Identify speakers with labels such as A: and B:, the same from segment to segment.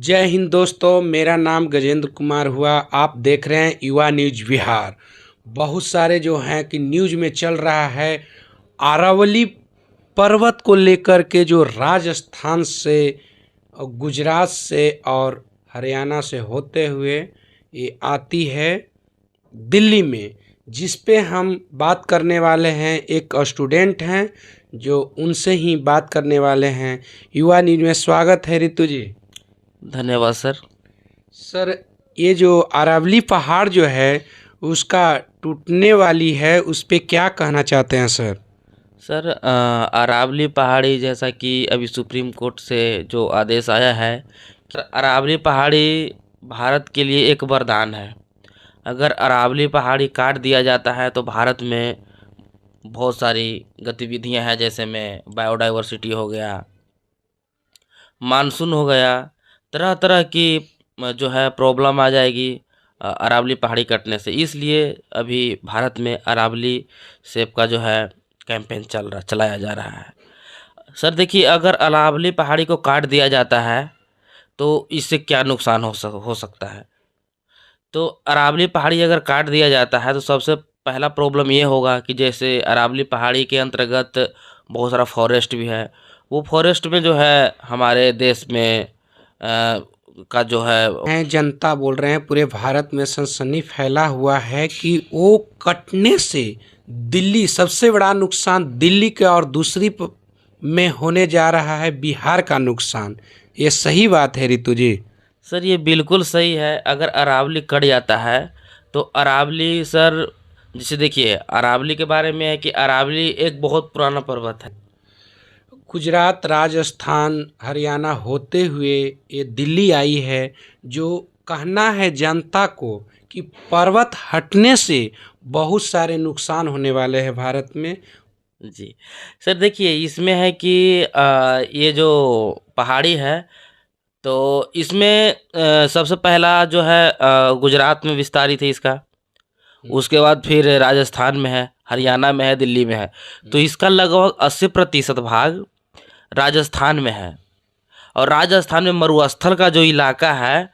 A: जय हिंद दोस्तों, मेरा नाम गजेंद्र कुमार हुआ। आप देख रहे हैं युवा न्यूज बिहार। बहुत सारे जो हैं कि न्यूज में चल रहा है अरावली पर्वत को लेकर के, जो राजस्थान से गुजरात से और हरियाणा से होते हुए ये आती है दिल्ली में, जिस पे हम बात करने वाले हैं। एक स्टूडेंट हैं जो उनसे ही बात करने वाले हैं। युवा न्यूज में स्वागत है रितु जी।
B: धन्यवाद सर।
A: सर, ये जो अरावली पहाड़ जो है उसका टूटने वाली है, उस पे क्या कहना चाहते हैं सर?
B: सर अरावली पहाड़ी, जैसा कि अभी सुप्रीम कोर्ट से जो आदेश आया है, अरावली पहाड़ी भारत के लिए एक वरदान है। अगर अरावली पहाड़ी काट दिया जाता है तो भारत में बहुत सारी गतिविधियां हैं, जैसे में बायोडाइवर्सिटी हो गया, मानसून हो गया, तरह तरह की जो है प्रॉब्लम आ जाएगी अरावली पहाड़ी कटने से। इसलिए अभी भारत में अरावली सेब का जो है कैंपेन चलाया जा रहा है। सर देखिए, अगर अरावली पहाड़ी को काट दिया जाता है तो इससे क्या नुकसान हो सकता है। तो अरावली पहाड़ी अगर काट दिया जाता है तो सबसे पहला प्रॉब्लम ये होगा कि जैसे अरावली पहाड़ी के अंतर्गत बहुत सारा फॉरेस्ट भी है। वो फॉरेस्ट में जो है हमारे देश में का जो है
A: जनता बोल रहे हैं, पूरे भारत में सनसनी फैला हुआ है कि वो कटने से दिल्ली, सबसे बड़ा नुकसान दिल्ली के और दूसरी में होने जा रहा है बिहार का नुकसान। ये सही बात है रितु जी?
B: सर ये बिल्कुल सही है। अगर अरावली कट जाता है तो अरावली सर, जैसे देखिए अरावली के बारे में है कि अरावली एक बहुत पुराना पर्वत है।
A: गुजरात, राजस्थान, हरियाणा होते हुए ये दिल्ली आई है। जो कहना है जनता को कि पर्वत हटने से बहुत सारे नुकसान होने वाले हैं भारत में।
B: जी सर, देखिए इसमें है कि ये जो पहाड़ी है तो इसमें सबसे पहला जो है गुजरात में विस्तारित है इसका। उसके बाद फिर राजस्थान में है, हरियाणा में है, दिल्ली में है। तो इसका लगभग 80% भाग राजस्थान में है। और राजस्थान में मरुस्थल का जो इलाका है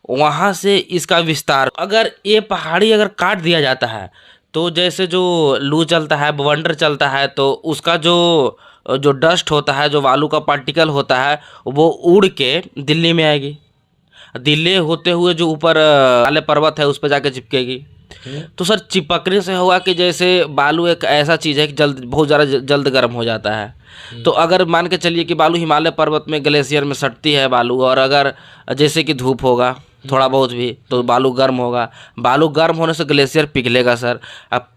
B: वहाँ से इसका विस्तार। अगर ये पहाड़ी अगर काट दिया जाता है तो जैसे जो लू चलता है, बवंडर चलता है, तो उसका जो जो डस्ट होता है, जो बालू का पार्टिकल होता है, वो उड़ के दिल्ली में आएगी। दिल्ली होते हुए जो ऊपर वाले पर्वत है उस पर जाके चिपकेगी। तो सर चिपकने से होगा कि जैसे बालू एक ऐसा चीज़ है कि जल्द, बहुत ज़्यादा जल्द गर्म हो जाता है। तो अगर मान के चलिए कि बालू हिमालय पर्वत में ग्लेशियर में सटती है बालू, और अगर जैसे कि धूप होगा थोड़ा बहुत भी तो बालू गर्म होगा। बालू गर्म होने से ग्लेशियर पिघलेगा सर। अब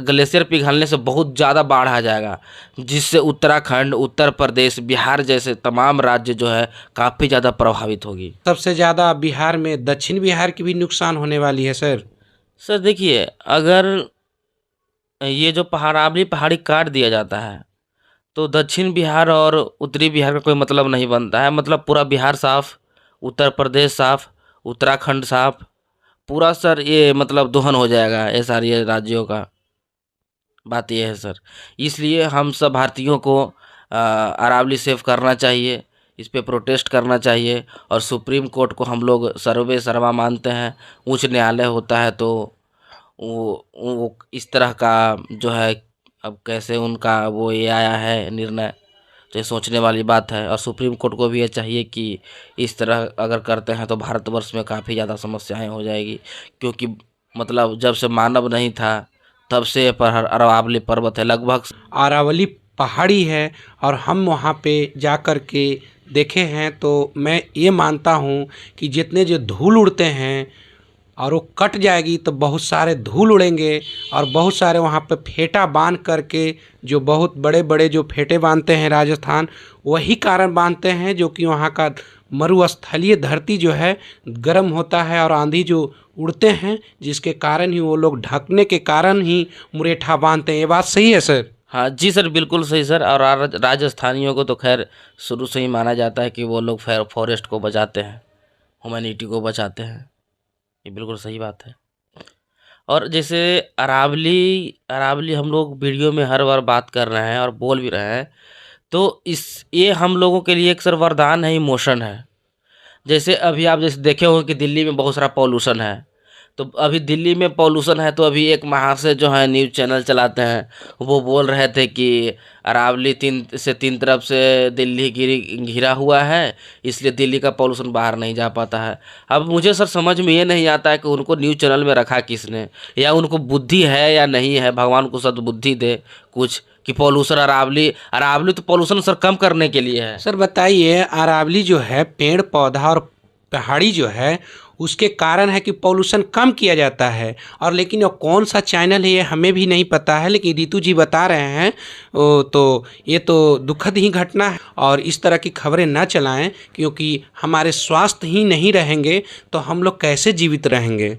B: ग्लेशियर पिघलने से बहुत ज़्यादा बाढ़ आ जाएगा, जिससे उत्तराखंड, उत्तर प्रदेश, बिहार जैसे तमाम राज्य जो है काफ़ी ज़्यादा प्रभावित होगी।
A: सबसे ज़्यादा बिहार में, दक्षिण बिहार की भी नुकसान होने वाली है सर।
B: सर देखिए, अगर ये जो अरावली पहाड़ी काट दिया जाता है तो दक्षिण बिहार और उत्तरी बिहार का कोई मतलब नहीं बनता है। मतलब पूरा बिहार साफ, उत्तर प्रदेश साफ, उत्तराखंड साफ, पूरा सर ये मतलब दोहन हो जाएगा ये सारे राज्यों का। बात ये है सर। इसलिए हम सब भारतीयों को अरावली सेव करना चाहिए, इस पे प्रोटेस्ट करना चाहिए। और सुप्रीम कोर्ट को हम लोग सर्वे सर्वा मानते हैं। उच्च न्यायालय होता है तो वो इस तरह का जो है, अब कैसे उनका वो ये आया है निर्णय, तो ये सोचने वाली बात है। और सुप्रीम कोर्ट को भी ये चाहिए कि इस तरह अगर करते हैं तो भारतवर्ष में काफ़ी ज़्यादा समस्याएं हो जाएगी। क्योंकि मतलब जब से मानव नहीं था तब से पर अरावली पर्वत है लगभग।
A: अरावली पहाड़ी है और हम वहाँ पे जा कर के देखे हैं, तो मैं ये मानता हूँ कि जितने जो धूल उड़ते हैं और वो कट जाएगी तो बहुत सारे धूल उड़ेंगे। और बहुत सारे वहाँ पे फेटा बांध करके, जो बहुत बड़े बड़े जो फेटे बांधते हैं राजस्थान, वही कारण बांधते हैं जो कि वहाँ का मरुस्थलीय धरती जो है गर्म होता है और आंधी जो उड़ते हैं, जिसके कारण ही वो लोग ढकने के कारण ही मुरेठा बांधते हैं। ये बात सही है सर?
B: हाँ जी सर, बिल्कुल सही सर। और राजस्थानियों को तो खैर शुरू से ही माना जाता है कि वो लोग फॉरेस्ट को बचाते हैं, ह्यूमैनिटी को बचाते हैं। ये बिल्कुल सही बात है। और जैसे अरावली अरावली हम लोग वीडियो में हर बार बात कर रहे हैं और बोल भी रहे हैं, तो इस ये हम लोगों के लिए एक सर वरदान है, इमोशन है। जैसे अभी आप जैसे देखे होंगे कि दिल्ली में बहुत सारा पॉल्यूशन है, तो अभी दिल्ली में पॉल्यूशन है तो अभी एक महाशय जो है न्यूज़ चैनल चलाते हैं, वो बोल रहे थे कि अरावली 3 तरफ से दिल्ली घिरा हुआ है, इसलिए दिल्ली का पॉल्यूशन बाहर नहीं जा पाता है। अब मुझे सर समझ में ये नहीं आता है कि उनको न्यूज़ चैनल में रखा किसने, या उनको बुद्धि है या नहीं है, भगवान को सद्बुद्धि दे कुछ, कि पॉल्यूशन अरावली अरावली तो पॉल्यूशन सर कम करने के लिए है।
A: सर बताइए, अरावली जो है पेड़ पौधा और पहाड़ी जो है उसके कारण है कि पॉल्यूशन कम किया जाता है। और लेकिन वो कौन सा चैनल है ये हमें भी नहीं पता है, लेकिन रितु जी बता रहे हैं तो ये तो दुखद ही घटना है। और इस तरह की खबरें ना चलाएं, क्योंकि हमारे स्वास्थ्य ही नहीं रहेंगे तो हम लोग कैसे जीवित रहेंगे।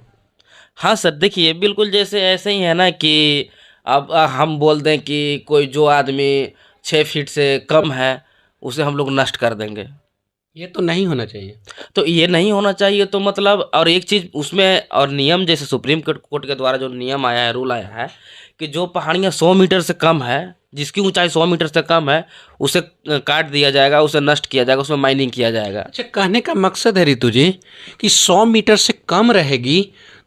B: हाँ सर, देखिए बिल्कुल जैसे ऐसे ही है ना कि अब हम बोल दें कि कोई जो आदमी 6 फीट से कम है उसे हम लोग नष्ट कर देंगे,
A: ये तो नहीं होना चाहिए।
B: तो ये नहीं होना चाहिए। तो मतलब और एक चीज़ उसमें और नियम, जैसे सुप्रीम कोर्ट के द्वारा जो नियम आया है, रूल आया है कि जो पहाड़ियाँ 100 मीटर से कम है, जिसकी ऊंचाई 100 मीटर से कम है, उसे काट दिया जाएगा, उसे नष्ट किया जाएगा, उसमें माइनिंग किया जाएगा।
A: अच्छा, कहने का मकसद है रितु जी कि 100 मीटर से कम रहेगी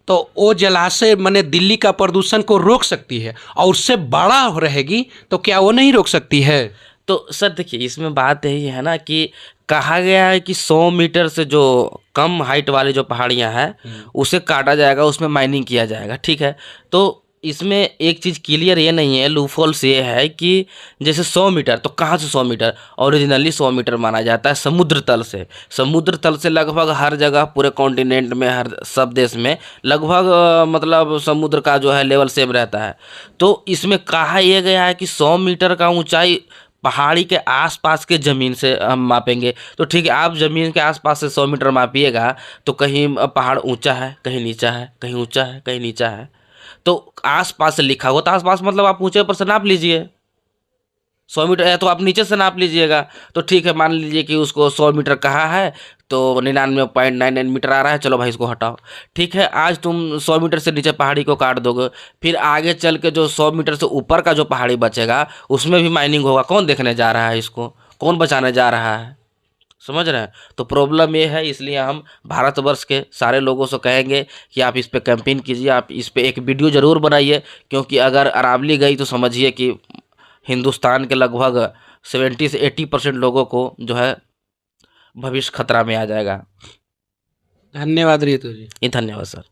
A: तो वो जलाशय माने दिल्ली का प्रदूषण को रोक सकती है, और उससे बड़ा रहेगी तो क्या वो नहीं रोक सकती है?
B: तो सर देखिए, इसमें बात यही है ना कि कहा गया है कि 100 मीटर से जो कम हाइट वाली जो पहाड़ियाँ हैं उसे काटा जाएगा, उसमें माइनिंग किया जाएगा, ठीक है। तो इसमें एक चीज़ क्लियर ये नहीं है, लूफहोल्स ये है कि जैसे 100 मीटर, तो कहाँ से 100 मीटर? ओरिजिनली 100 मीटर माना जाता है समुद्र तल से। समुद्र तल से लगभग हर जगह पूरे कॉन्टिनेंट में, हर सब देश में लगभग मतलब समुद्र का जो है लेवल सेम रहता है। तो इसमें कहा यह गया है कि 100 मीटर का ऊंचाई पहाड़ी के आसपास के ज़मीन से हम मापेंगे। तो ठीक है, आप ज़मीन के आसपास से 100 मीटर मापिएगा तो कहीं पहाड़ ऊंचा है, कहीं नीचा है, कहीं ऊंचा है, कहीं नीचा है। तो आसपास से लिखा हुआ, तो आसपास मतलब आप ऊंचे पर से नाप लीजिए। 100 मीटर है तो आप नीचे से नाप लीजिएगा। तो ठीक है, मान लीजिए कि उसको 100 मीटर कहा है तो 99.99 मीटर आ रहा है, चलो भाई इसको हटाओ। ठीक है, आज तुम 100 मीटर से नीचे पहाड़ी को काट दोगे, फिर आगे चल के जो 100 मीटर से ऊपर का जो पहाड़ी बचेगा उसमें भी माइनिंग होगा। कौन देखने जा रहा है इसको? कौन बचाने जा रहा है? समझ रहे हैं? तो प्रॉब्लम ये है, इसलिए हम भारतवर्ष के सारे लोगों से कहेंगे कि आप इस पे कैंपेन कीजिए, आप इस पे एक वीडियो ज़रूर बनाइए, क्योंकि अगर अरावली गई तो समझिए कि हिंदुस्तान के लगभग 70 से 80% लोगों को जो है भविष्य खतरा में आ जाएगा।
A: धन्यवाद रितु जी।
B: ये धन्यवाद सर।